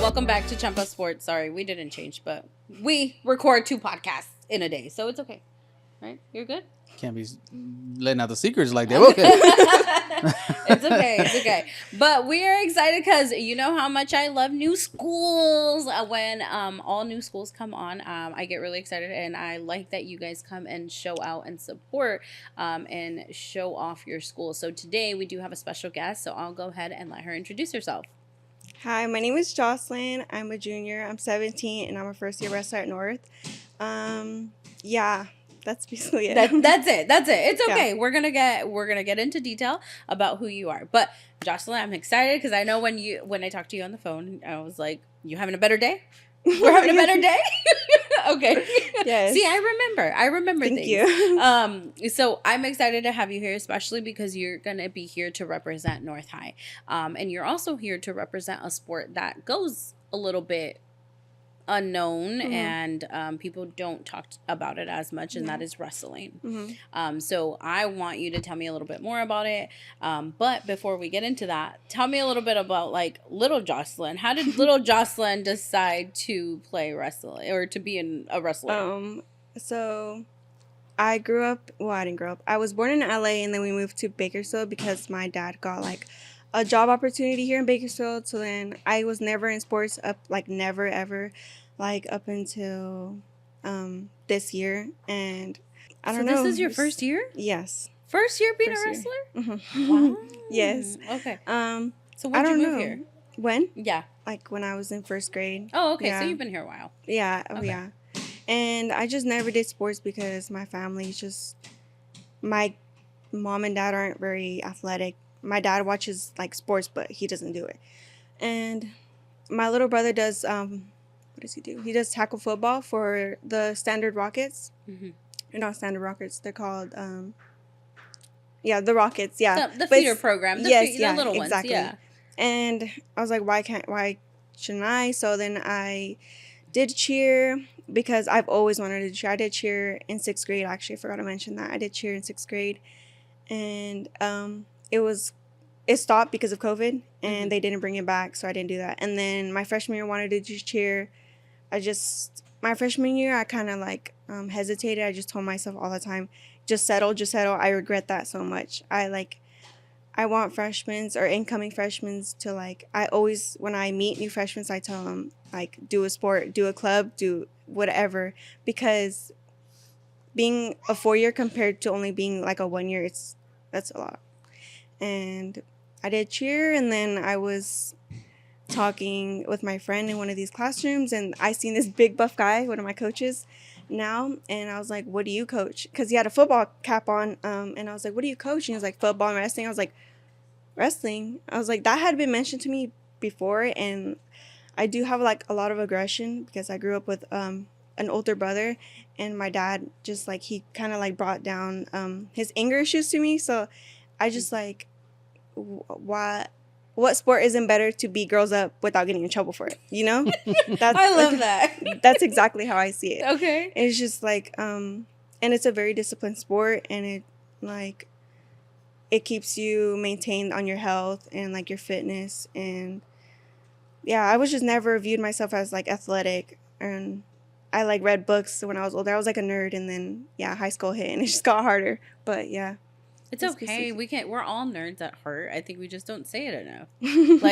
welcome back to Chamba Sports. Sorry, we didn't change, but we record 2 podcasts in a day, so it's okay. Right? You're good? Can't be letting out the secrets like that. Okay. It's okay. But we are excited because you know how much I love new schools. When all new schools come on, I get really excited, and I like that you guys come and show out and support and show off your school. So today we do have a special guest, so I'll go ahead and let her introduce herself. Hi, my name is Jocelyn. I'm a junior. I'm 17, and I'm a first-year wrestler at North. Yeah, that's basically it. That's it. It's okay. Yeah. We're gonna get into detail about who you are. But Jocelyn, I'm excited because I know when I talked to you on the phone, I was like, "You having a better day? We're having a better day." Okay. Yes. See, I remember Thank things. you. So I'm excited to have you here, especially because you're gonna be here to represent North High, and you're also here to represent a sport that goes a little bit unknown, and people don't talk about it as much, and that is wrestling. So I want you to tell me a little bit more about it, but before we get into that, tell me a little bit about like little Jocelyn. How did little Jocelyn decide to play wrestling or to be a wrestler? So I grew up, well, I didn't grow up. I was born in LA, and then we moved to Bakersfield because my dad got like a job opportunity here in Bakersfield. So then I was never in sports never ever, up until this year. And I don't know. This is your first year? Yes. First year being First a year. wrestler? Mm-hmm. Wow. Yes. Okay. So I when did don't you move know. here? When? Yeah. Like when I was in first grade. Oh, okay. Yeah. So you've been here a while. Yeah. Okay. Yeah. And I just never did sports because my family's just, my mom and dad aren't very athletic. My dad watches like sports, but he doesn't do it. And my little brother does, what does he do? He does tackle football for the Standard Rockets. Mm-hmm. They're not Standard Rockets. They're called, the Rockets. Yeah. The feeder program. The little ones. Exactly. Yeah. And I was like, why shouldn't I? So then I did cheer because I've always wanted to cheer. I did cheer in 6th grade. Actually, I forgot to mention that. I did cheer in 6th grade. And it stopped because of COVID, and they didn't bring it back, so I didn't do that. And then my freshman year wanted to do cheer. My freshman year, I kind of hesitated. I just told myself all the time, just settle. I regret that so much. I want freshmen or incoming freshmen to I always, when I meet new freshmen, I tell them do a sport, do a club, do whatever, because being a 4-year compared to only being a 1 year, that's a lot. And I did cheer, and then I was talking with my friend in one of these classrooms, and I seen this big buff guy, one of my coaches now, and I was like, what do you coach? Because he had a football cap on, and I was like, what do you coach? And he was like, football and wrestling. I was like, wrestling? I was like, that had been mentioned to me before, and I do have a lot of aggression because I grew up with an older brother, and my dad just he kind of brought down his anger issues to me. So I just what sport isn't better to beat girls up without getting in trouble for it, you know? I love that. That's exactly how I see it. Okay. It's just and it's a very disciplined sport, and it keeps you maintained on your health and your fitness. And yeah, I was just never viewed myself as athletic, and I read books when I was older. I was a nerd, and then high school hit, and it just got harder. But yeah. It's okay. We're all nerds at heart. I think we just don't say it enough. He's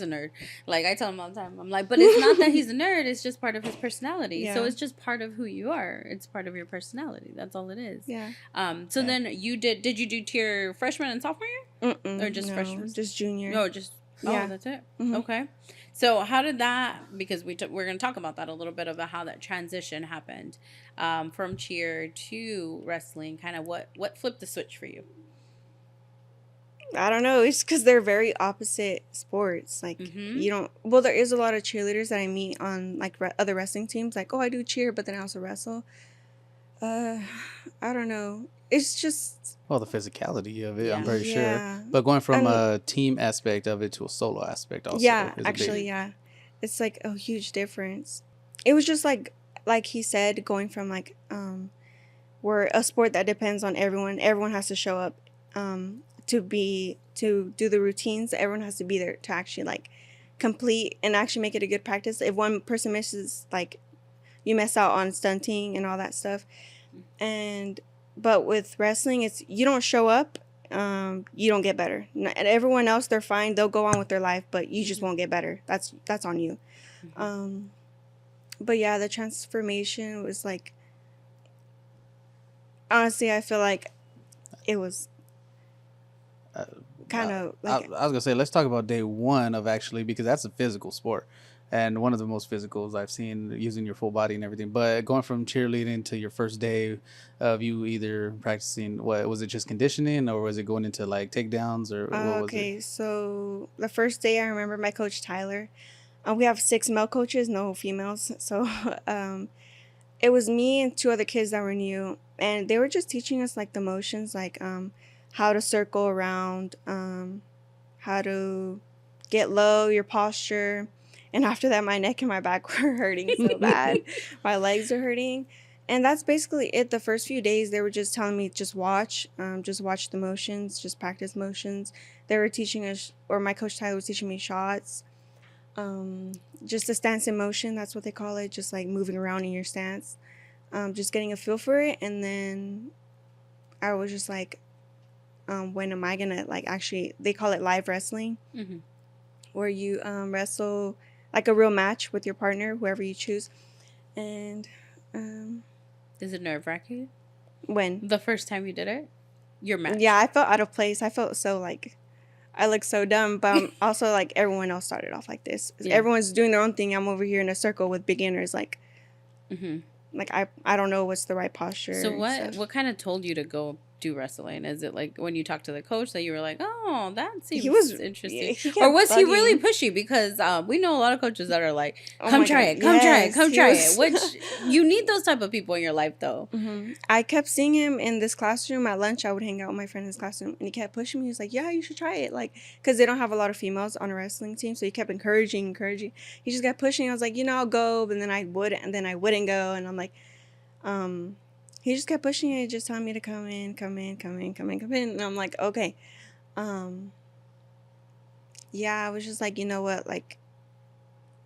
a nerd. I tell him all the time. I'm like, but it's not that he's a nerd. It's just part of his personality. Yeah. So it's just part of who you are. It's part of your personality. That's all it is. Yeah. So then did you do tier freshman and sophomore year? Or just freshman? Just junior. No, just, that's it. Mm-hmm. Okay. So how did that, because we're going to talk about that a little bit, about how that transition happened from cheer to wrestling, kind of what flipped the switch for you? I don't know. It's because they're very opposite sports. There is a lot of cheerleaders that I meet on other wrestling teams. I do cheer, but then I also wrestle. I don't know. It's just... Well, the physicality of it, yeah. I'm pretty Yeah. sure. But going from a team aspect of it to a solo aspect also. Yeah, actually, yeah. It's a huge difference. It was just like he said, going from we're a sport that depends on everyone. Everyone has to show up to do the routines. Everyone has to be there to actually complete and actually make it a good practice. If one person misses, like, you miss out on stunting and all that stuff. But with wrestling, it's you don't show up, you don't get better. And everyone else, they're fine. They'll go on with their life, but you just won't get better. That's on you. But yeah, the transformation was like, honestly, I feel like it was kind of like. I was gonna say, let's talk about day one of actually, because that's a physical sport, and one of the most physicals I've seen, using your full body and everything. But going from cheerleading to your first day of you either practicing, what was it, just conditioning, or was it going into like takedowns, or what was it? Okay, so the first day I remember my coach Tyler. We have 6 male coaches, no females. So it was me and 2 other kids that were new, and they were just teaching us like the motions, like how to circle around, how to get low, your posture. And after that, my neck and my back were hurting so bad. My legs are hurting. And that's basically it. The first few days, they were just telling me, just watch the motions, just practice motions. They were teaching us, or my coach Tyler was teaching me shots. Just a stance in motion, that's what they call it, just like moving around in your stance, just getting a feel for it. And then I was just like, when am I gonna, like, actually, they call it live wrestling, where you wrestle like a real match with your partner, whoever you choose. And is it nerve-wracking when the first time you did it, your match? Yeah, I felt out of place. I felt so like I look so dumb, but also like everyone else started off like this. Yeah. Everyone's doing their own thing. I'm over here in a circle with beginners. Like, like I don't know what's the right posture. So what kind of told you to go do wrestling? Is it like when you talked to the coach that you were like, oh, that seems interesting? Or was he really pushy? Because we know a lot of coaches that are like, come try it, come try it. Which you need those type of people in your life, though. I kept seeing him in this classroom at lunch. I would hang out with my friend in his classroom, and he kept pushing me. He was like, yeah, you should try it. Like, because they don't have a lot of females on a wrestling team. So he kept encouraging. He just kept pushing. I was like, I'll go. And then I would, and then I wouldn't go. And I'm like, he just kept pushing it, just telling me to come in. And I'm like, okay. Yeah, I was just like, you know what? Like,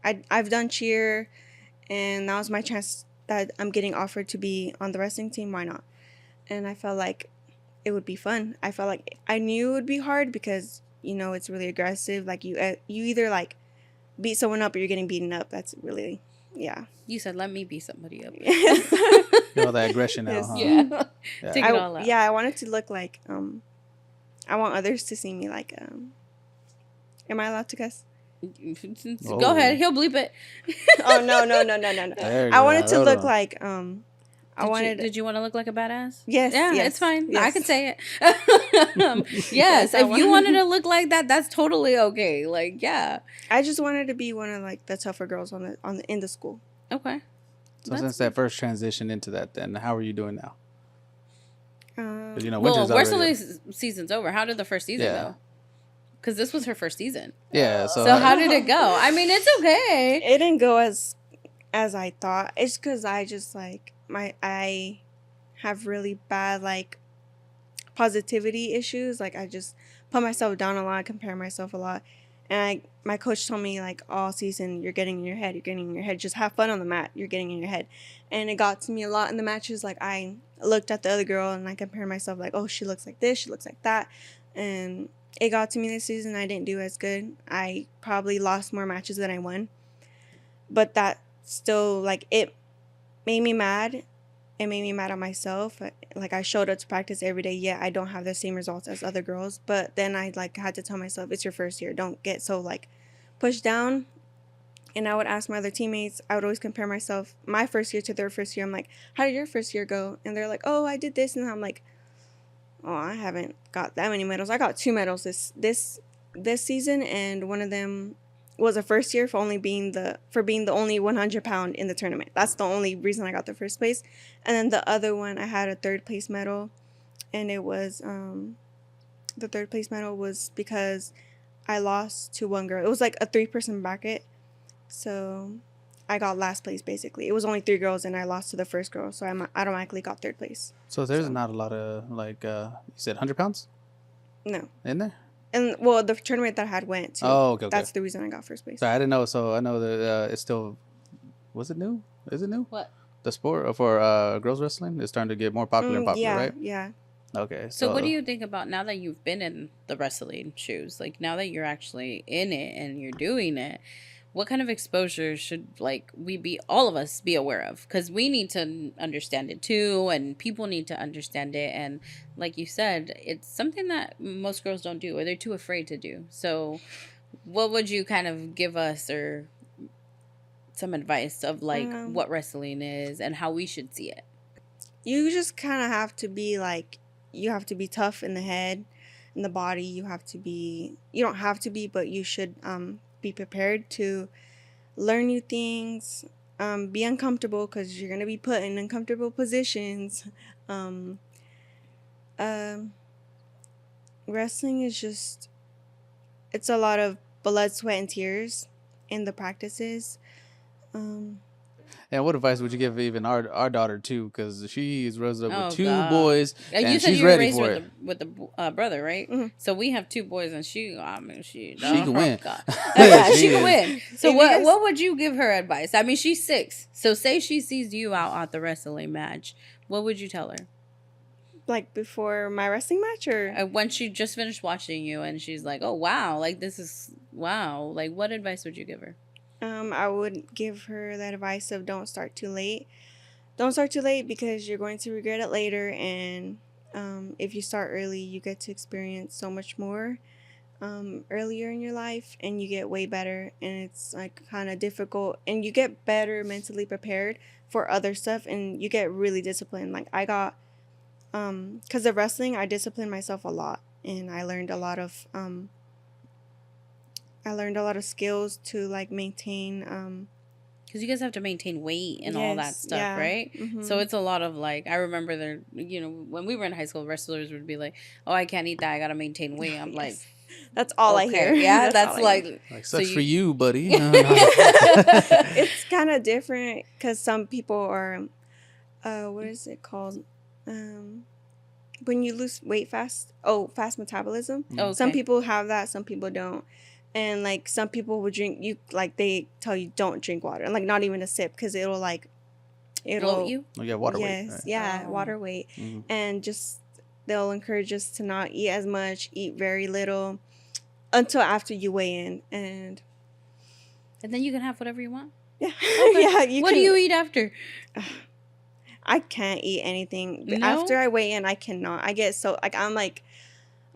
I've done cheer, and that was my chance that I'm getting offered to be on the wrestling team. Why not? And I felt like it would be fun. I felt like I knew it would be hard because, it's really aggressive. Like, you either, like, beat someone up or you're getting beaten up. That's really, yeah. You said, let me beat somebody up. All that aggression now, huh? Yeah. Take it all out. Yeah, I wanted to look like, I want others to see me like, am I allowed to cuss? Go ahead. He'll bleep it. Oh, no. I wanted to look like, Did you want to look like a badass? Yes. Yeah, yes, it's fine. Yes. I can say it. Yes, if you wanted to look like that, that's totally okay. Like, yeah. I just wanted to be one of like the tougher girls in the school. Okay. So since that first transition into that, then how are you doing now? Wrestling season's over. How did the first season go? Because this was her first season. Yeah. So how did it go? I mean, it's okay. It didn't go as I thought. It's because I just like I have really bad like positivity issues. Like, I just put myself down a lot, compare myself a lot. And my coach told me, like, all season, you're getting in your head. Just have fun on the mat. You're getting in your head. And it got to me a lot in the matches. Like, I looked at the other girl and I compared myself, like, oh, she looks like this, she looks like that. And it got to me this season. I didn't do as good. I probably lost more matches than I won. But that still, like, it made me mad. It made me mad at myself. Like, I showed up to practice every day. Yeah, I don't have the same results as other girls. But then I, like, had to tell myself, it's your first year. Don't get so, like, pushed down. And I would ask my other teammates. I would always compare myself, my first year to their first year. I'm like, how did your first year go? And they're like, oh, I did this. And I'm like, oh, I haven't got that many medals. I got 2 medals this season. And one of them was a first year for being the only 100-pound in the tournament. That's the only reason I got the first place. And then the other one, I had a 3rd place medal, and it was the 3rd place medal was because I lost to one girl. It was like a 3-person bracket, so I got last place basically. It was only 3 girls, and I lost to the first girl, so I automatically got 3rd place. So there's not a lot of like you said 100 pounds. No. In there. And well, the tournament that I had went to. Oh, okay. That's the reason I got first place. So I didn't know. So I know that it's still. Was it new? Is it new? What? The sport for girls wrestling is starting to get more popular and popular, right? Yeah. Okay. So what do you think about now that you've been in the wrestling shoes? Like now that you're actually in it and you're doing it, what kind of exposure should like we be all of us be aware of? Because we need to understand it too, and people need to understand it. And like you said, it's something that most girls don't do, or they're too afraid to do. So, what would you kind of give us, or some advice of like what wrestling is and how we should see it? You just kind of have to be like, you have to be tough in the head, in the body. You don't have to be, but you should be prepared to learn new things, be uncomfortable because you're going to be put in uncomfortable positions. Wrestling is just, it's a lot of blood, sweat, and tears in the practices. And what advice would you give even our daughter too? Because she's raised up with two God. boys, You and said she's you were ready raised for it. with the brother, right? Mhm. So we have two boys, and she can win. Yeah, she She can is. win. So If you what guys- what would you give her advice? I mean, she's 6. So say she sees you out at the wrestling match, what would you tell her? Like before my wrestling match, or When she just finished watching you, and she's like, "Oh wow, like this is wow." Like, what advice would you give her? I would give her that advice of don't start too late. Don't start too late because you're going to regret it later. And if you start early, you get to experience so much more earlier in your life, and you get way better. And it's like kind of difficult, and you get better mentally prepared for other stuff, and you get really disciplined. Like I got, because of wrestling, I disciplined myself a lot, and I learned a lot of skills to like maintain. Because you guys have to maintain weight and all that Yes, stuff, yeah. right? Mhm. So it's a lot of like, I remember when we were in high school, wrestlers would be like, "Oh, I can't eat that. I gotta maintain weight." I'm like, Yes. That's all I hear. Yeah, that's all I like, hear. Like so sucks for you, buddy. It's kind of different because some people are, what is it called? When you lose weight fast. Oh, fast metabolism. Okay. Some people have that. Some people don't. And like some people would drink, they tell you don't drink water, and like not even a sip, because it'll bloat you. Oh, yeah, water yes, weight. Right? yeah, Oh. water weight. Mhm. And just they'll encourage us to not eat as much, eat very little until after you weigh in. And And then you can have whatever you want. yeah, Okay. yeah, you What can, do you eat after? I can't eat anything No? after I weigh in. I cannot. I get so like, I'm like,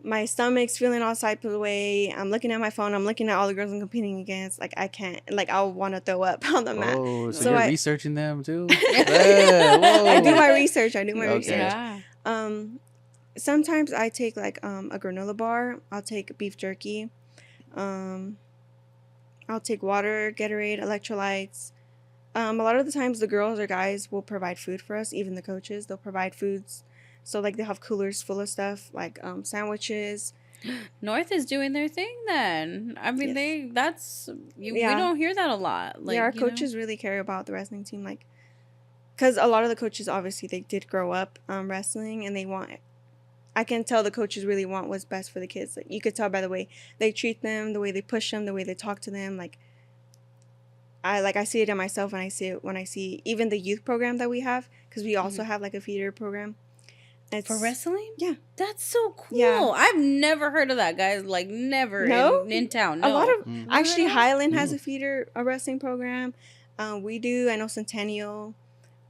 my stomach's feeling all type of the way. I'm looking at my phone. I'm looking at all the girls I'm competing against. Like I can't. Like I'll want to throw up on the mat. Oh, so So you're I- researching them too? Yeah, whoa. I do my research. I do my Okay. research. Yeah. Sometimes I take like a granola bar. I'll take beef jerky. I'll take water, Gatorade, electrolytes. A lot of the times the girls or guys will provide food for us. Even the coaches, they'll provide foods. So like they have coolers full of stuff like sandwiches. North is doing their thing then. I mean, Yes. we Yeah. don't hear that a lot. Like, Yeah, our you know? coaches really care about the wrestling team, like, because a lot of the coaches obviously they did grow up wrestling, and I can tell the coaches really want what's best for the kids. Like you could tell by the way they treat them, the way they push them, the way they talk to them. Like I see it in myself, and I see it when I see even the youth program that we have, because we also have like a feeder program. It's, For wrestling? Yeah. That's so cool. Yeah. I've never heard of that, guys. Like, never No? in town. a No. lot of Mm. actually Never heard of Highland has a wrestling program. We do. I know Centennial.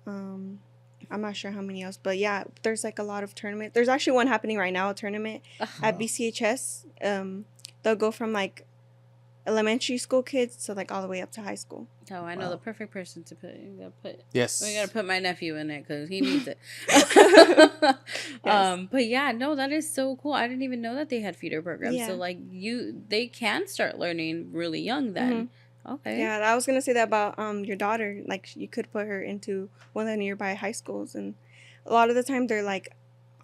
I'm not sure how many else, but yeah, there's like a lot of tournament. There's actually one happening right now, a tournament at BCHS. They'll go from like elementary school kids to like all the way up to high school. Oh, I know Wow. the perfect person to put. Yes. We gotta put my nephew in it because he needs it. Yes. But yeah, no, that is so cool. I didn't even know that they had feeder programs. Yeah. So like they can start learning really young then. Okay. Yeah, I was gonna say that about your daughter. Like you could put her into one of the nearby high schools, and a lot of the time they're like,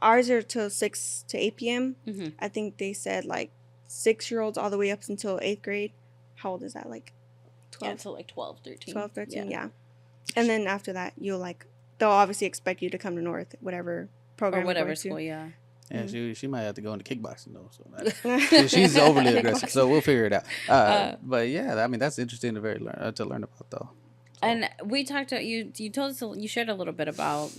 ours are till 6 to 8 p.m. Mhm. I think they said like 6-year-olds all the way up until 8th grade. How old is that? Like Yeah, 12, so like 12, 13. 12, 13, yeah. And then after that, they'll obviously expect you to come to North, whatever program Or you're whatever going school, to. yeah. Yeah, she might have to go into kickboxing though. So she's overly aggressive. So we'll figure it out. But yeah, I mean that's interesting to learn about though. So. And we talked to you. You told us, you shared a little bit about,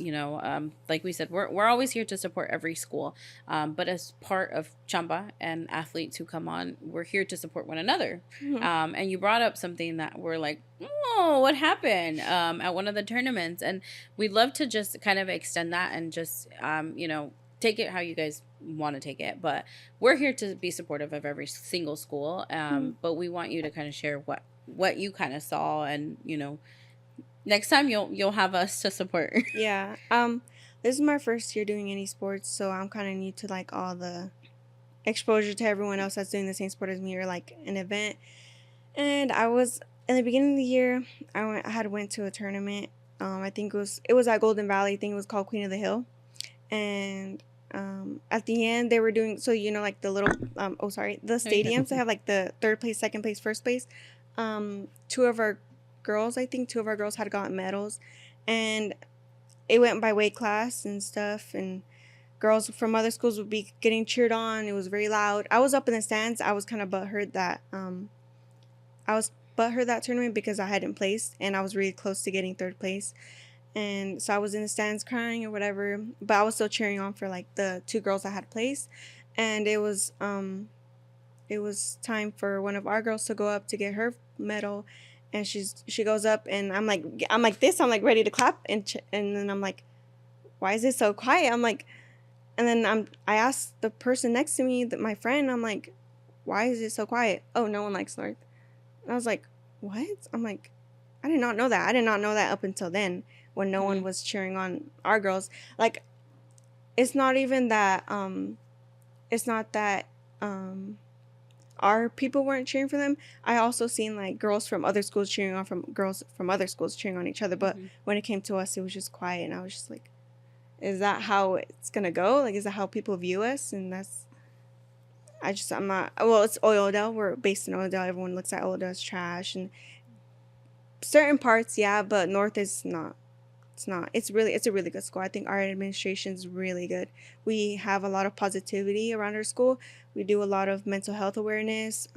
like we said, we're always here to support every school. But as part of Chamba and athletes who come on, we're here to support one another. And you brought up something that we're like, oh, what happened at one of the tournaments? And we'd love to just kind of extend that and just, take it how you guys want to take it. But we're here to be supportive of every single school. But we want you to kind of share what you kind of saw, and next time you'll have us to support. Yeah. This is my first year doing any sports, so I'm kind of new to like all the exposure to everyone else that's doing the same sport as me, or like an event. And I was in the beginning of the year, I had went to a tournament. I think it was at Golden Valley. I think it was called Queen of the Hill. And at the end they were doing, so like the little the stadiums that have like the third place, second place, first place. Two of our girls had gotten medals, and it went by weight class and stuff, and girls from other schools would be getting cheered on. It was very loud. I was up in the stands. I was kind of butthurt that that tournament because I hadn't placed, and I was really close to getting third place. And so I was in the stands crying or whatever, but I was still cheering on for like the two girls that had placed. And it was time for one of our girls to go up to get her medal, and she goes up, and I'm like ready to clap, and then I'm like, why is it so quiet? I'm like, and then I asked the person next to me, my friend, I'm like, why is it so quiet? Oh, no one likes North. And I was like, what? I'm like, I did not know that. I did not know that up until then, when no one was cheering on our girls. Like, it's not even that our people weren't cheering for them. I also seen like girls from other schools cheering on girls from other schools cheering on each other. But when it came to us, it was just quiet, and I was just like, is that how it's gonna go? Like, is that how people view us? And I'm not. Well, it's Oildale. We're based in Oildale. Everyone looks at Oildale as trash, and certain parts, yeah, but North is not. It's not. It's a really good school. I think our administration is really good. We have a lot of positivity around our school. We do a lot of mental health awareness.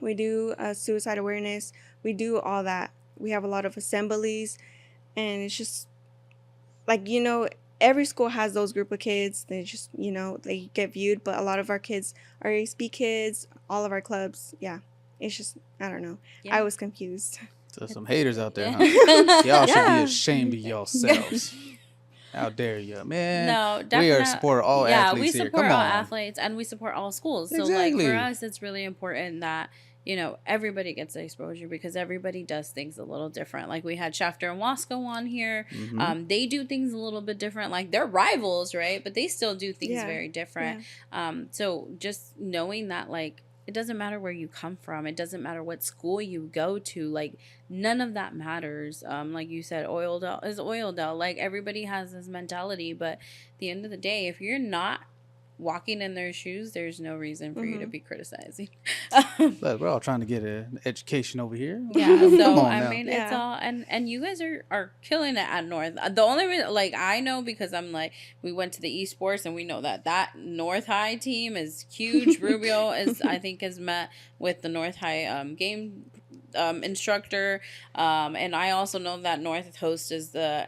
We do suicide awareness. We do all that. We have a lot of assemblies, and it's just like, every school has those group of kids. They just, they get viewed, but a lot of our kids are ASB kids. All of our clubs, yeah. It's just, I don't know. Yeah. I was confused. So some haters out there, huh? Y'all should be ashamed of yourselves. How dare you, man? No, definitely. We are support all athletes here. Yeah, we support all athletes, and we support all schools. Exactly. So, like, for us, it's really important that, everybody gets the exposure, because everybody does things a little different. Like, we had Shafter and Wasco on here. Mm-hmm. They do things a little bit different. Like, they're rivals, right? But they still do things very different. Yeah. So just knowing that, like, it doesn't matter where you come from. It doesn't matter what school you go to. Like, none of that matters. Like you said, Oildale is Oildale. Like, everybody has this mentality. But at the end of the day, if you're not walking in their shoes, there's no reason for you to be criticizing. But we're all trying to get an education over here. Yeah, so I mean, it's all, and you guys are killing it at North. The only reason, like, I know, because I'm like, we went to the esports, and we know that North High team is huge. Rubio is met with the North High game instructor, and I also know that North hosts is the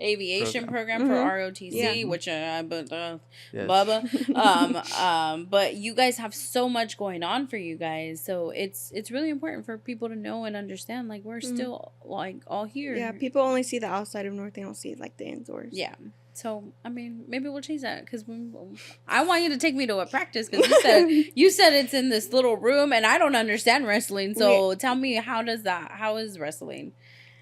aviation program for ROTC, which Bubba. But you guys have so much going on for you guys, so it's really important for people to know and understand, like, we're still like all here. Yeah, people only see the outside of North. They don't see like the indoors. Yeah. So, I mean, maybe we'll change that, because I want you to take me to a practice, because you said it's in this little room, and I don't understand wrestling. So tell me, how is wrestling?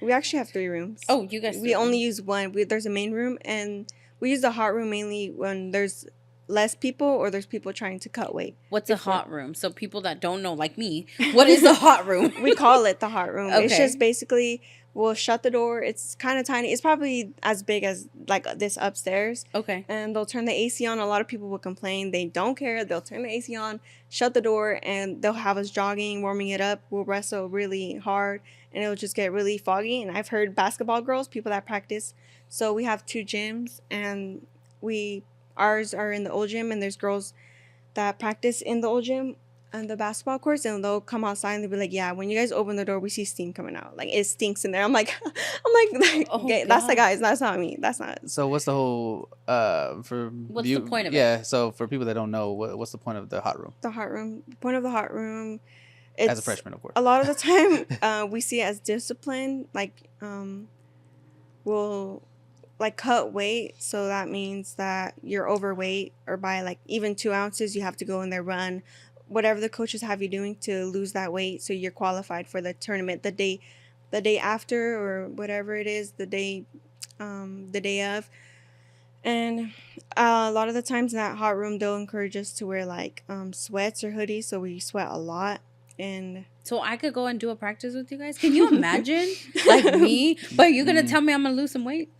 We actually have 3 rooms. Oh, you guys. We only use one. There's a main room, and we use the hot room mainly when there's less people or there's people trying to cut weight. What's a hot room? So people that don't know, like me, what is the hot room? We call it the hot room. Okay. It's just basically, we'll shut the door. It's kind of tiny. It's probably as big as like this upstairs. Okay. And they'll turn the AC on. A lot of people will complain. They don't care. They'll turn the AC on, shut the door, and they'll have us jogging, warming it up. We'll wrestle really hard, and it'll just get really foggy. And I've heard basketball girls, people that practice. So we have 2 gyms, and ours are in the old gym, and there's girls that practice in the old gym and the basketball courts, and they'll come outside and they'll be like, yeah, when you guys open the door, we see steam coming out. Like, it stinks in there. I'm like, Oh, okay, that's the God. guys. That's not me. That's not. So what's the whole What's the point of it? Yeah, so for people that don't know, what's the point of the hot room? The hot room. Point of the hot room. As a freshman, of course. A lot of the time, we see it as discipline. Like, we'll like cut weight, so that means that you're overweight, or by like even 2 ounces, you have to go in there, run whatever the coaches have you doing to lose that weight, so you're qualified for the tournament the day after, or whatever it is, the day of. And a lot of the times in that hot room, they'll encourage us to wear like sweats or hoodies, so we sweat a lot. And so I could go and do a practice with you guys. Can you imagine, like me? But you're gonna tell me I'm gonna lose some weight?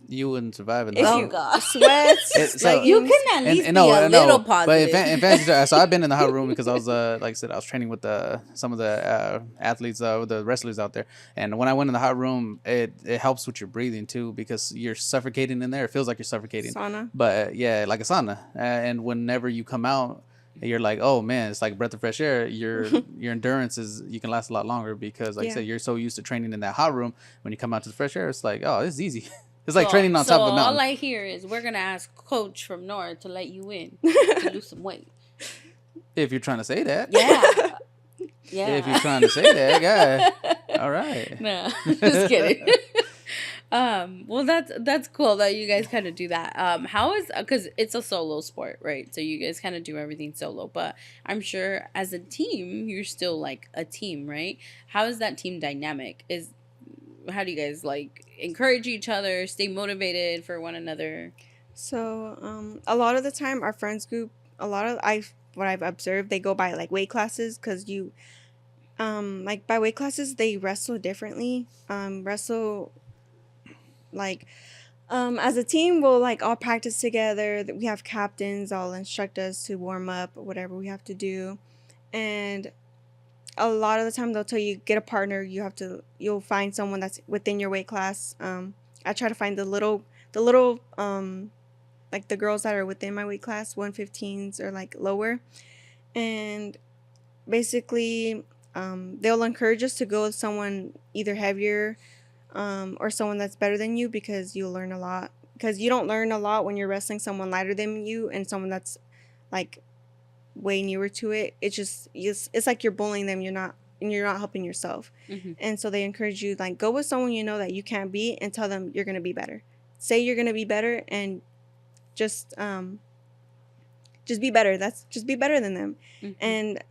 You wouldn't survive in if that. you God. sweats, So- like You can at least be a little positive. But in fact, so I've been in the hot room because I was, like I said, I was training with some of the athletes, the wrestlers out there. And when I went in the hot room, it helps with your breathing too, because you're suffocating in there. It feels like you're suffocating. sauna. But yeah, like a sauna. And whenever you come out, you're like, oh man, it's like a breath of fresh air. Your endurance you can last a lot longer, because like I said, you're so used to training in that hot room. When you come out to the fresh air, it's like, oh, this is easy. It's like training on top of a mountain. All I hear is, we're gonna ask Coach from North to let you in to lose some weight. If you're trying to say that. Yeah. Yeah. If you're trying to say that, yeah. All right. No, just kidding. Well, that's cool that you guys kind of do that. How is, because it's a solo sport, right? So you guys kind of do everything solo, but I'm sure as a team, you're still like a team, right? How is that team dynamic? How do you guys like encourage each other, stay motivated for one another? So a lot of the time, our friends group, what I've observed, they go by like weight classes, because you like by weight classes, they wrestle differently. Wrestle like as a team, we'll like all practice together. We have captains, all instruct us to warm up, whatever we have to do. And a lot of the time they'll tell you, get a partner. You'll find someone that's within your weight class. I try to find the little like the girls that are within my weight class, 115s or like lower. And basically they'll encourage us to go with someone either heavier or someone that's better than you, because you'll learn a lot. Because you don't learn a lot when you're wrestling someone lighter than you and someone that's like way newer to it. It's like you're bullying them. You're not helping yourself. Mm-hmm. And so they encourage you, like, go with someone you know that you can't beat, and tell them you're gonna be better. Say you're gonna be better, and just be better. Just be better than them. Mm-hmm. And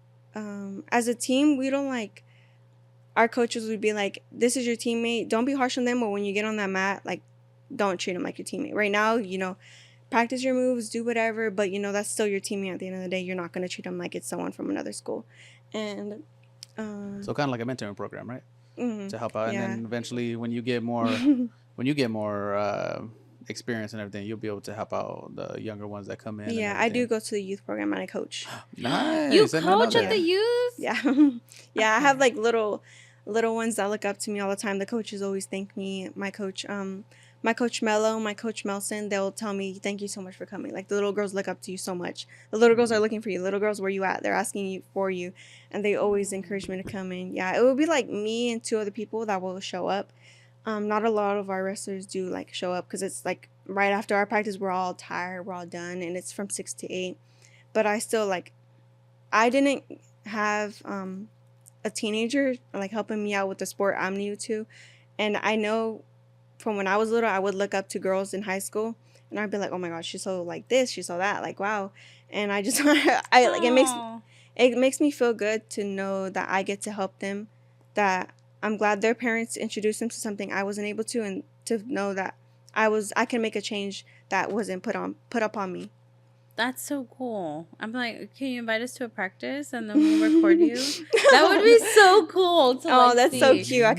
as a team, we don't like, our coaches would be like, this is your teammate. Don't be harsh on them, but when you get on that mat, like, don't treat them like your teammate. Right now, practice your moves, do whatever, but that's still your teammate at the end of the day. You're not going to treat them like it's someone from another school. And so kind of like a mentoring program, right? Mm-hmm. To help out. Yeah. And then eventually when you get more experience and everything, you'll be able to help out the younger ones that come in. Yeah, I do go to the youth program and I coach. Nice. You coach at the youth? Yeah. Yeah, I have like little ones that look up to me all the time. The coaches always thank me. My coach Mello, my coach Melson, they'll tell me, thank you so much for coming. Like, the little girls look up to you so much. The little girls are looking for you. Little girls, where you at? They're asking you for you. And they always encourage me to come in. Yeah, it will be like me and 2 other people that will show up. Not a lot of our wrestlers do like show up, because it's like right after our practice, we're all tired, we're all done, and it's from 6 to 8. But I still I didn't have a teenager like helping me out with the sport I'm new to. And I know from when I was little, I would look up to girls in high school, and I'd be like, oh my gosh, she's so like this, she's so that, like, wow. And I just it makes me feel good to know that I get to help them, that I'm glad their parents introduced them to something I wasn't able to, and to know that I can make a change that wasn't put up on me. That's so cool. I'm like, can you invite us to a practice and then we'll record you? That would be so cool to that's see. so cute. I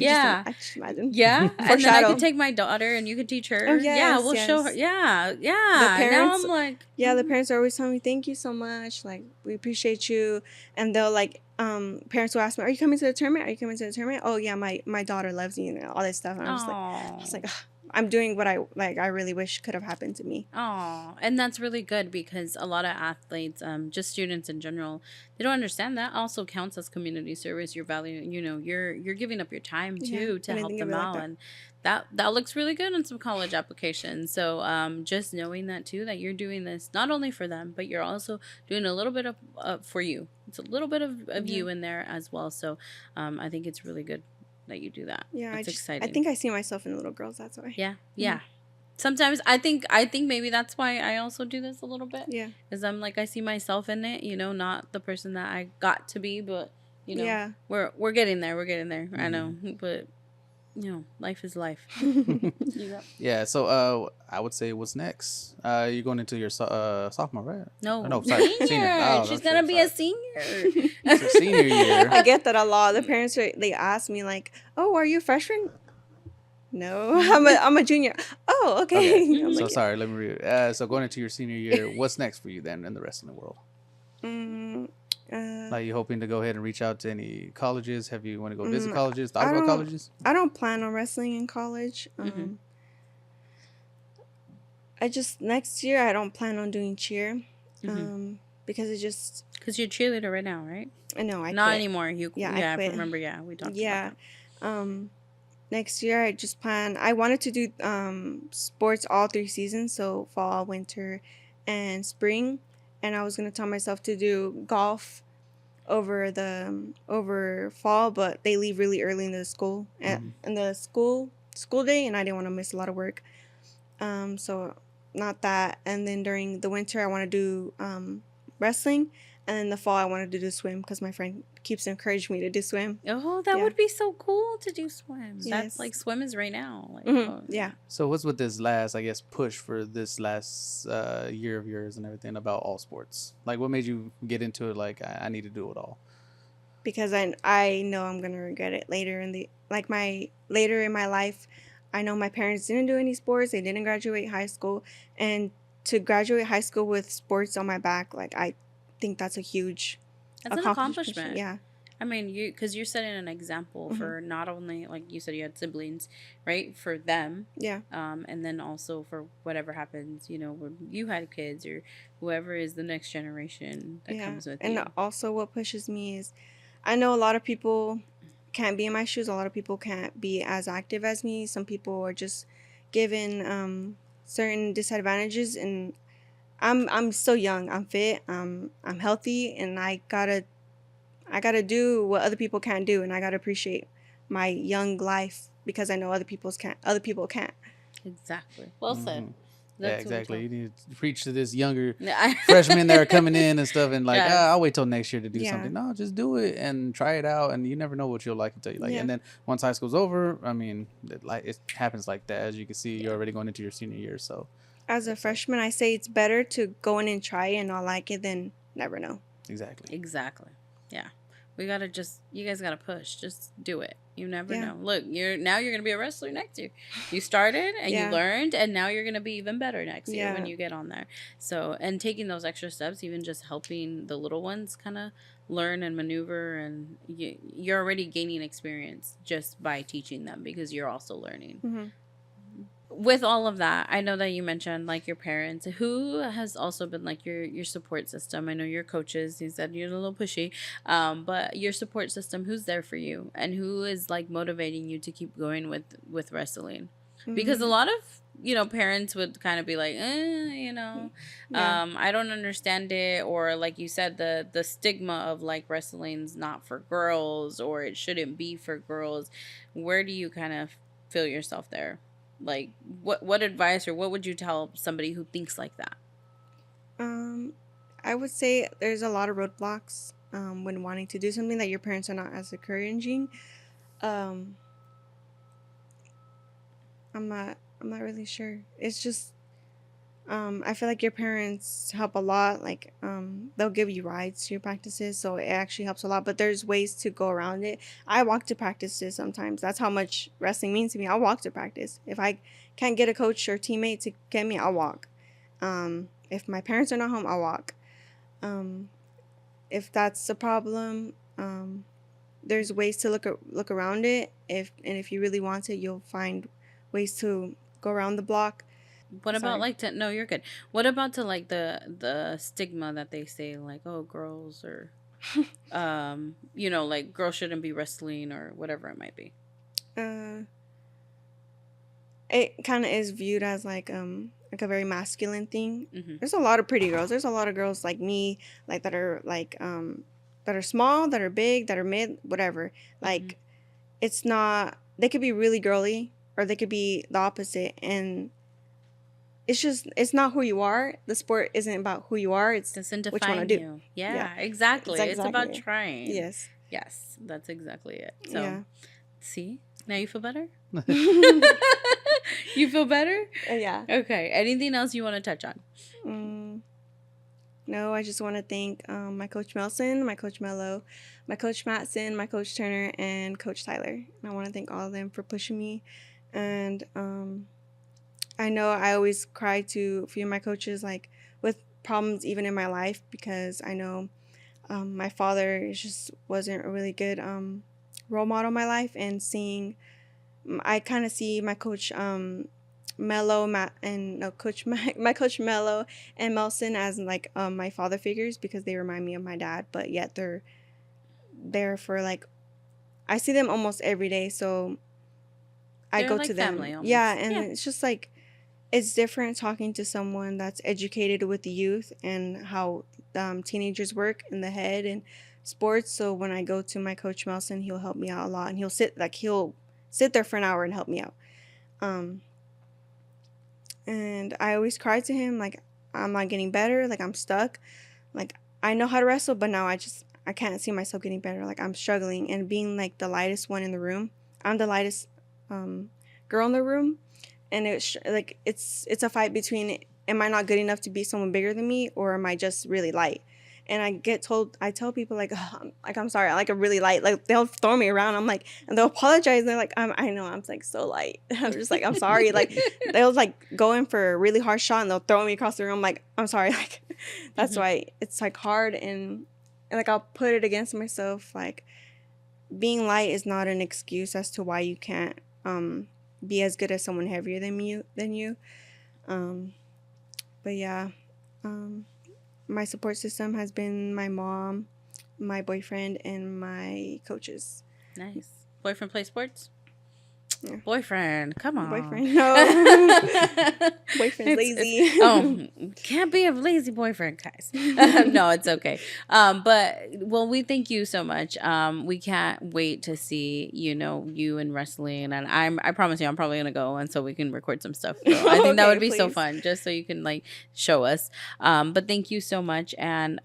just imagine. Yeah. And then I could take my daughter and you could teach her. Oh, yes, we'll show her. Yeah. The parents, now I'm like, the parents are always telling me, thank you so much. Like, we appreciate you. And they'll like, parents will ask me, are you coming to the tournament? Are you coming to the tournament? Oh yeah, my daughter loves you, and all this stuff. And I was like, I'm doing what I like. I really wish could have happened to me. Oh, and that's really good because a lot of athletes, just students in general, they don't understand that also counts as community service. Your value, you're giving up your time Yeah, too to I didn't help think of them it like out, that. and that looks really good on some college applications. So, just knowing that too, that you're doing this not only for them, but you're also doing a little bit of for you. It's a little bit of you in there as well. So, I think it's really good that you do that. Yeah, That's I exciting. think I see myself in the little girls. That's why. Yeah, yeah. Sometimes I think maybe that's why I also do this a little bit. Yeah. Because I'm like I see myself in it, not the person that I got to be, but Yeah. we're getting there. We're getting there. I know, but life is life. Yeah. So I would say what's next? You're going into your sophomore, right? No, Oh, no, sorry, senior. Oh, She's okay, gonna be a sorry. senior. It's your senior year. I get that a lot. The parents they ask me like, "Oh, are you a freshman?" No, I'm a junior. Oh, okay. Okay. I'm So like, sorry, let me read. So going into your senior year, what's next for you then in the wrestling world? Like you hoping to go ahead and reach out to any colleges? Have you want to go visit colleges? Thought about colleges? I don't plan on wrestling in college. I just next year I don't plan on doing cheer, because it just Because you're a cheerleader right now, right? I know I Not quit. anymore. You I quit. remember? Yeah, we talked. Yeah. About Next year I just plan. I wanted to do sports all 3 seasons, so fall, winter, and spring. And I was gonna tell myself to do golf over fall, but they leave really early in the school in the school day, and I didn't want to miss a lot of work. So not that. And then during the winter, I want to do wrestling, and in the fall, I wanted to do swim because my friend keeps encouraging me to do swim. Oh, that would be so cool to do swim. Yes. That's like swim is right now. Like, Yeah. So what's with this last, I guess, push for this last year of yours and everything about all sports? Like, what made you get into it? Like, I need to do it all. Because I know I'm gonna regret it later later in my life. I know my parents didn't do any sports. They didn't graduate high school, and to graduate high school with sports on my back, like I think that's a huge That's an accomplishment. Yeah. I mean, because you're setting an example for not only, like you said, you had siblings, right? For them. Yeah. And then also for whatever happens, when you had kids or whoever is the next generation that comes with you. And also what pushes me is I know a lot of people can't be in my shoes. A lot of people can't be as active as me. Some people are just given certain disadvantages, and I'm still young. I'm fit. I'm healthy, and I gotta do what other people can't do, and I gotta appreciate my young life because I know other people can't. Exactly. Well said. Yeah, That's exactly. You need to preach to this younger freshmen that are coming in and stuff, and like, I'll wait till next year to do something. No, just do it and try it out, and you never know what you'll like until you like. And then once high school's over, I mean, it happens like that. As you can see, you're already going into your senior year. So, as a freshman, I say it's better to go in and try it and not like it than never know. Exactly. Yeah. You guys gotta push. Just do it. You never know. Look, you're gonna be a wrestler next year. You started and you learned, and now you're gonna be even better next year when you get on there. So, and taking those extra steps, even just helping the little ones kind of learn and maneuver, and you're already gaining experience just by teaching them because you're also learning. With all of that, I know that you mentioned like your parents. Who has also been like your support system? I know your coaches. You said you're a little pushy, but your support system. Who's there for you, and who is like motivating you to keep going with wrestling? Because a lot of parents would kind of be like, I don't understand it, or like you said, the stigma of like wrestling's not for girls, or it shouldn't be for girls. Where do you kind of feel yourself there? Like, what advice or what would you tell somebody who thinks like that? I would say there's a lot of roadblocks when wanting to do something that your parents are not as encouraging. I'm not really sure. It's just I feel like your parents help a lot. Like they'll give you rides to your practices, so it actually helps a lot. But there's ways to go around it. I walk to practices sometimes. That's how much wrestling means to me. I'll walk to practice. If I can't get a coach or teammate to get me, I'll walk. If my parents are not home, I'll walk. If that's the problem, there's ways to look around it. If you really want it, you'll find ways to go around the block. What about Sorry. like no, you're good. What about to like the stigma that they say like, oh, girls or like girls shouldn't be wrestling or whatever it might be. It kind of is viewed as like a very masculine thing. Mm-hmm. There's a lot of pretty girls. There's a lot of girls like me, like that are small, that are big, that are mid, whatever. Like it's not. They could be really girly, or they could be the opposite, and it's not who you are. The sport isn't about who you are. It's doesn't define what you want to do. you. Yeah, exactly. It's about it. trying. Yes. Yes, that's exactly it. So, Yeah. see, now you feel better. You feel better? Yeah. Okay. Anything else you want to touch on? No, I just want to thank my coach Melson, my coach Mello, my coach Matson, my coach Turner, and coach Tyler. And I want to thank all of them for pushing me. And I know I always cry to a few of my coaches, like with problems even in my life, because I know my father just wasn't a really good role model in my life. And I kind of see my coach Mello, my coach Mello and Melson as like my father figures, because they remind me of my dad, but yet they're there for like, I see them almost every day, so I go like to them. family almost. Yeah, and it's just like, it's different talking to someone that's educated with the youth and how teenagers work in the head and sports. So when I go to my coach Melson, he'll help me out a lot, and he'll sit there for an hour and help me out. And I always cry to him, like, I'm not getting better, like I'm stuck, like I know how to wrestle, but now I can't see myself getting better, like I'm struggling. And being like the lightest one in the room, I'm the lightest girl in the room, and it's a fight between, am I not good enough to beat someone bigger than me, or am I just really light? And I tell people like, oh, like, I'm sorry, like I'm really light. Like they'll throw me around. I'm like, and they'll apologize. And they're like, I know, I'm like so light. I'm just like, I'm sorry. Like they'll like go in for a really hard shot and they'll throw me across the room. I'm like, I'm sorry. Like that's why it's like hard. And like I'll put it against myself. Like being light is not an excuse as to why you can't be as good as someone heavier than you. But yeah. My support system has been my mom, my boyfriend, and my coaches. Nice. Boyfriend play sports? Yeah. Boyfriend, come on. Boyfriend, no. Boyfriend's lazy. Can't be a lazy boyfriend, guys. No, it's okay. We thank you so much. We can't wait to see, you in wrestling, and I promise you, I'm probably gonna go, and so we can record some stuff. So I think that would be so fun, just so you can like show us. But thank you so much, and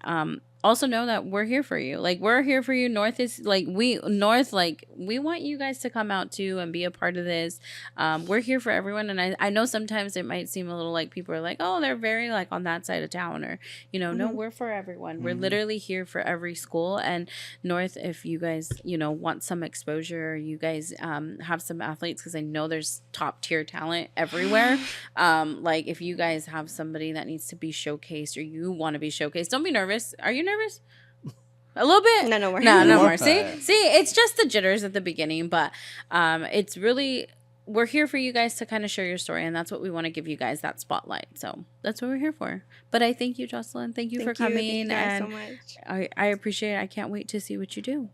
also know that we're here for you. Like, we're here for you. North, we want you guys to come out too and be a part of this. We're here for everyone. And I know sometimes it might seem a little like people are like, oh, they're very like on that side of town, or, no, we're for everyone. We're literally here for every school. And North, if you guys, want some exposure, or you guys have some athletes, because I know there's top tier talent everywhere. Like if you guys have somebody that needs to be showcased, or you want to be showcased, don't be nervous. Are you nervous? A little bit? No more. No more. See, it's just the jitters at the beginning, but it's really, we're here for you guys to kind of share your story, and that's what we want to give you guys, that spotlight. So that's what we're here for. But I thank you, Jocelyn. Thank you for coming. Thank you guys so much. I appreciate it. I can't wait to see what you do.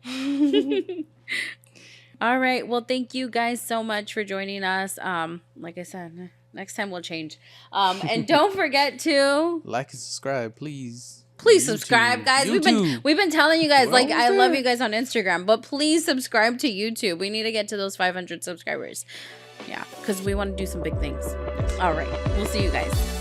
All right. Well, thank you guys so much for joining us. Like I said, next time we'll change. And don't forget to like and subscribe, please. Please subscribe, guys. YouTube. We've been telling you guys, like, I love you guys on Instagram, but please subscribe to YouTube. We need to get to those 500 subscribers. Yeah, because we want to do some big things. All right. We'll see you guys.